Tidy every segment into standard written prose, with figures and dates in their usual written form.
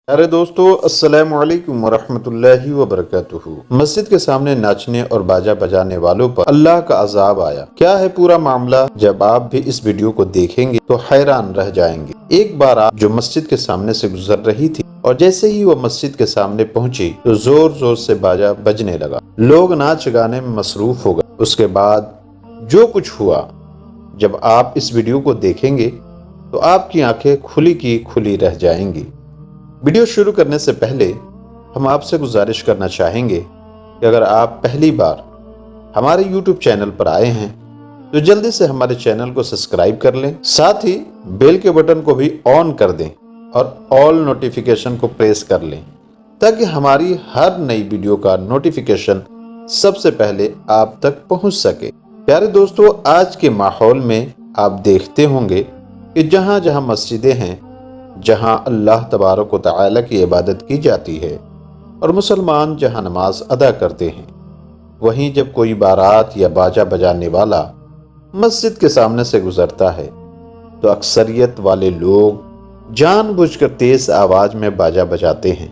अरे दोस्तों, अस्सलामु अलैकुम वरहमतुल्लाहि वबरकातुहू। मस्जिद के सामने नाचने और बाजा बजाने वालों पर अल्लाह का अजाब आया। क्या है पूरा मामला? जब आप भी इस वीडियो को देखेंगे तो हैरान रह जाएंगे। एक बार आप जो मस्जिद के सामने से गुजर रही थी और जैसे ही वो मस्जिद के सामने पहुंची तो जोर जोर से बाजा बजने लगा। लोग नाच गाने में मसरूफ हो गए। उसके बाद जो कुछ हुआ, जब आप इस वीडियो को देखेंगे तो आपकी आंखें खुली की खुली रह जाएंगी। वीडियो शुरू करने से पहले हम आपसे गुजारिश करना चाहेंगे कि अगर आप पहली बार हमारे YouTube चैनल पर आए हैं तो जल्दी से हमारे चैनल को सब्सक्राइब कर लें, साथ ही बेल के बटन को भी ऑन कर दें और ऑल नोटिफिकेशन को प्रेस कर लें ताकि हमारी हर नई वीडियो का नोटिफिकेशन सबसे पहले आप तक पहुंच सके। प्यारे दोस्तों, आज के माहौल में आप देखते होंगे कि जहां जहां मस्जिदें हैं, जहां अल्लाह तबारक व तआला की इबादत की जाती है और मुसलमान जहां नमाज अदा करते हैं, वहीं जब कोई बारात या बाजा बजाने वाला मस्जिद के सामने से गुजरता है तो अक्सरियत वाले लोग जानबूझकर तेज आवाज में बाजा बजाते हैं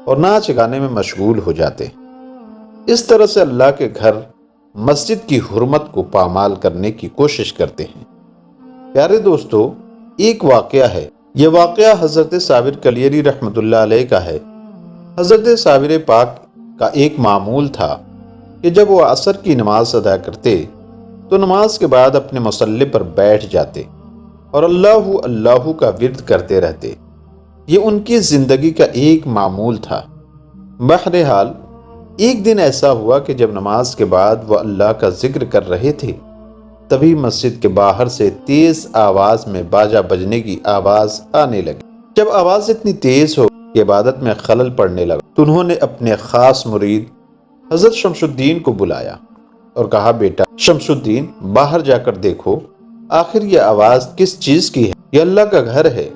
और नाच गाने में मशगूल हो जाते हैं। इस तरह से अल्लाह के घर मस्जिद की हुर्मत को पामाल करने की कोशिश करते हैं। प्यारे दोस्तों, एक वाकया है। यह वाकया हज़रत साबिर कलियरी रहमतुल्लाह अलैह का है। हज़रत साबिर पाक का एक मामूल था कि जब वो असर की नमाज अदा करते तो नमाज के बाद अपने मुसल्ले पर बैठ जाते और अल्लाहु अल्लाहु का विर्द करते रहते। ये उनकी ज़िंदगी का एक मामूल था। बहरहाल एक दिन ऐसा हुआ कि जब नमाज के बाद वह अल्लाह का जिक्र कर रहे थे, तभी मस्जिद के बाहर से तेज आवाज में बाजा बजने की आवाज आने लगी। जब आवाज इतनी तेज हो कि इबादत में खलल पड़ने लगा तो उन्होंने अपने खास मुरीद हजरत शमशुद्दीन को बुलाया और कहा, बेटा शमशुद्दीन, बाहर जाकर देखो, आखिर ये आवाज किस चीज की है? ये अल्लाह का घर है,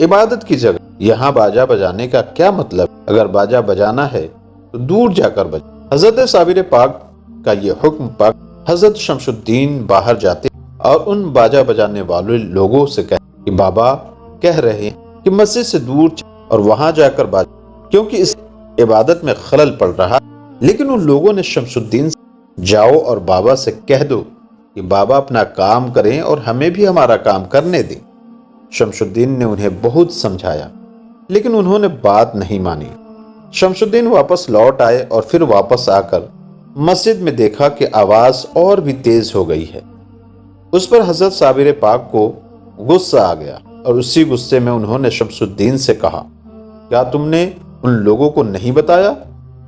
इबादत की जगह। यहाँ बाजा बजाने का क्या मतलब? अगर बाजा बजाना है तो दूर जाकर बजा। हजरत साबिर पाक का ये हुक्म पाक हजरत शमशुद्दीन बाहर जाते और उन बाजा बजाने वाले लोगों से कहे कि बाबा कह रहे हैं कि मस्जिद से दूर और वहां जाकर बाजा, क्योंकि इस इबादत में खलल पड़ रहा। लेकिन उन लोगों ने शमशुद्दीन से जाओ और बाबा से कह दो कि बाबा अपना काम करें और हमें भी हमारा काम करने दें। शमशुद्दीन ने उन्हें बहुत समझाया लेकिन उन्होंने बात नहीं मानी। शमशुद्दीन वापस लौट आए और फिर वापस आकर मस्जिद में देखा कि आवाज और भी तेज हो गई है। उस पर हजरत साबिर पाक को गुस्सा आ गया और उसी गुस्से में उन्होंने शमशुद्दीन से कहा, क्या तुमने उन लोगों को नहीं बताया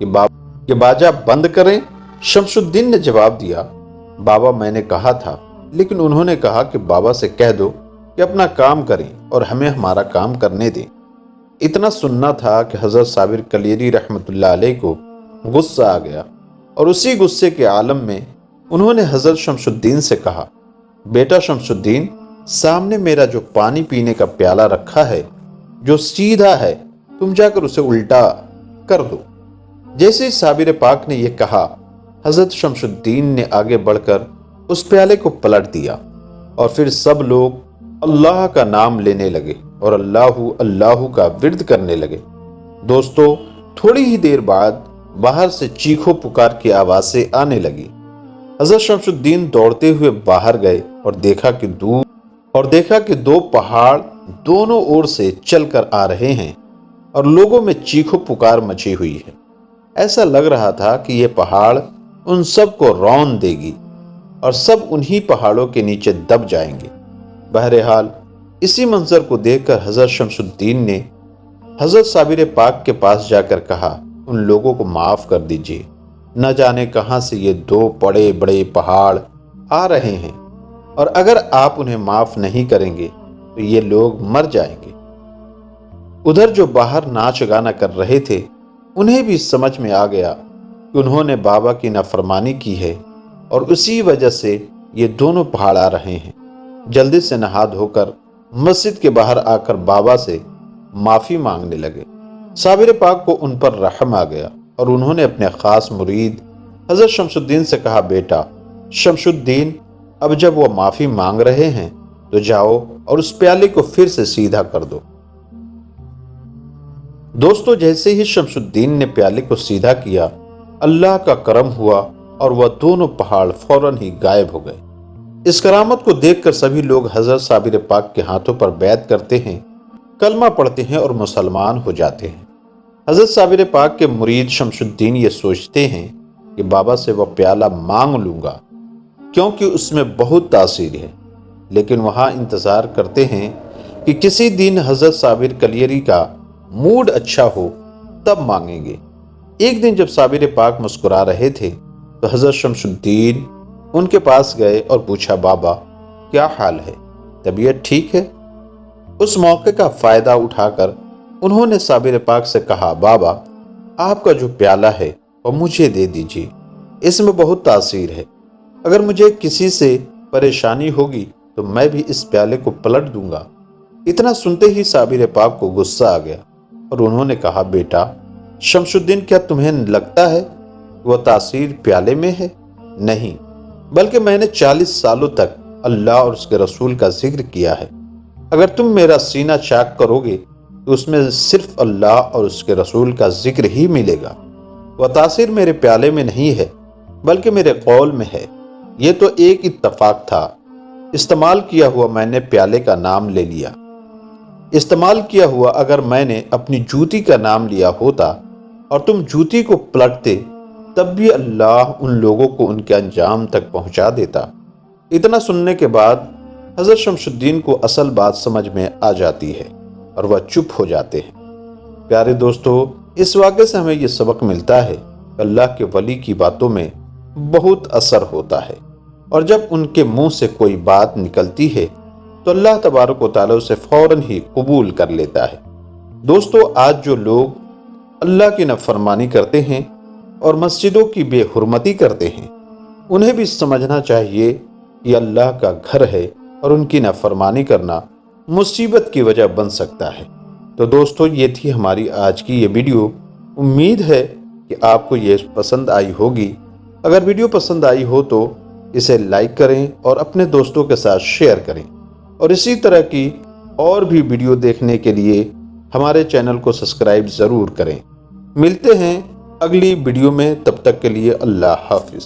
कि बाजा बंद करें? शमशुद्दीन ने जवाब दिया, बाबा मैंने कहा था, लेकिन उन्होंने कहा कि बाबा से कह दो कि अपना काम करें और हमें हमारा काम करने दें। इतना सुनना था कि हजरत साबिर कलियरी रहमतुल्लाह अलैह को गुस्सा आ गया और उसी गुस्से के आलम में उन्होंने हजरत शमशुद्दीन से कहा, बेटा शमशुद्दीन, सामने मेरा जो पानी पीने का प्याला रखा है जो सीधा है, तुम जाकर उसे उल्टा कर दो। जैसे ही साबिर पाक ने यह कहा, हजरत शमशुद्दीन ने आगे बढ़कर उस प्याले को पलट दिया और फिर सब लोग अल्लाह का नाम लेने लगे और अल्लाहु अल्लाहु का विर्द करने लगे। दोस्तों, थोड़ी ही देर बाद बाहर से चीखों पुकार की आवाजें आने लगी। हजरत शमशुद्दीन दौड़ते हुए बाहर गए और देखा कि दो पहाड़ दोनों ओर से चलकर आ रहे हैं और लोगों में चीखों पुकार मची हुई है। ऐसा लग रहा था कि यह पहाड़ उन सब को रौंद देगी और सब उन्हीं पहाड़ों के नीचे दब जाएंगे। बहरहाल इसी मंजर को देखकर हजरत शमशुद्दीन ने हजरत साबिर पाक के पास जाकर कहा, उन लोगों को माफ कर दीजिए, न जाने कहां से ये दो बड़े बड़े पहाड़ आ रहे हैं और अगर आप उन्हें माफ नहीं करेंगे तो ये लोग मर जाएंगे। उधर जो बाहर नाच गाना कर रहे थे, उन्हें भी समझ में आ गया कि उन्होंने बाबा की नाफरमानी की है और उसी वजह से ये दोनों पहाड़ आ रहे हैं। जल्दी से नहा धोकर मस्जिद के बाहर आकर बाबा से माफी मांगने लगे। साबिर पाक को उन पर रहम आ गया और उन्होंने अपने खास मुरीद हजरत शमशुद्दीन से कहा, बेटा शमशुद्दीन, अब जब वो माफी मांग रहे हैं तो जाओ और उस प्याले को फिर से सीधा कर दो। दोस्तों, जैसे ही शमसुद्दीन ने प्याले को सीधा किया, अल्लाह का करम हुआ और वह दोनों पहाड़ फौरन ही गायब हो गए। इस करामत को देखकर सभी लोग हजरत साबिर पाक के हाथों पर बैत करते हैं, कलमा पढ़ते हैं और मुसलमान हो जाते हैं। हजरत साबिर पाक के मुरीद शमसुद्दीन ये सोचते हैं कि बाबा से वह प्याला मांग लूंगा क्योंकि उसमें बहुत तासीर है, लेकिन वहां इंतजार करते हैं कि किसी दिन हजरत साबिर कलियरी का मूड अच्छा हो तब मांगेंगे। एक दिन जब साबिर पाक मुस्कुरा रहे थे तो हजरत शमसुद्दीन उनके पास गए और पूछा, बाबा क्या हाल है, तबीयत ठीक है? उस मौके का फायदा उठाकर उन्होंने साबिर पाक से कहा, बाबा आपका जो प्याला है वह मुझे दे दीजिए, इसमें बहुत तासीर है। अगर मुझे किसी से परेशानी होगी तो मैं भी इस प्याले को पलट दूंगा। इतना सुनते ही साबिर पाक को गुस्सा आ गया और उन्होंने कहा, बेटा शमसुद्दीन, क्या तुम्हें लगता है वह तासीर प्याले में है? नहीं, बल्कि मैंने 40 सालों तक अल्लाह और उसके रसूल का जिक्र किया है। अगर तुम मेरा सीना चाक करोगे तो उसमें सिर्फ अल्लाह और उसके रसूल का जिक्र ही मिलेगा। वह तासीर मेरे प्याले में नहीं है बल्कि मेरे कौल में है। ये तो एक इत्तफाक था, इस्तेमाल किया हुआ मैंने प्याले का नाम ले लिया। इस्तेमाल किया हुआ अगर मैंने अपनी जूती का नाम लिया होता और तुम जूती को पलटते तब भी अल्लाह उन लोगों को उनके अंजाम तक पहुंचा देता। इतना सुनने के बाद हजरत शमसुद्दीन को असल बात समझ में आ जाती है और वह चुप हो जाते हैं। प्यारे दोस्तों, इस वाक़े से हमें यह सबक मिलता है कि अल्लाह के वली की बातों में बहुत असर होता है और जब उनके मुंह से कोई बात निकलती है तो अल्लाह तबारक व तआला उसे फौरन ही कबूल कर लेता है। दोस्तों, आज जो लोग अल्लाह की नाफरमानी करते हैं और मस्जिदों की बेहुरमती करते हैं, उन्हें भी समझना चाहिए कि अल्लाह का घर है और उनकी नाफरमानी करना मुसीबत की वजह बन सकता है। तो दोस्तों, ये थी हमारी आज की ये वीडियो। उम्मीद है कि आपको ये पसंद आई होगी। अगर वीडियो पसंद आई हो तो इसे लाइक करें और अपने दोस्तों के साथ शेयर करें और इसी तरह की और भी वीडियो देखने के लिए हमारे चैनल को सब्सक्राइब ज़रूर करें। मिलते हैं अगली वीडियो में, तब तक के लिए अल्लाह हाफिज़।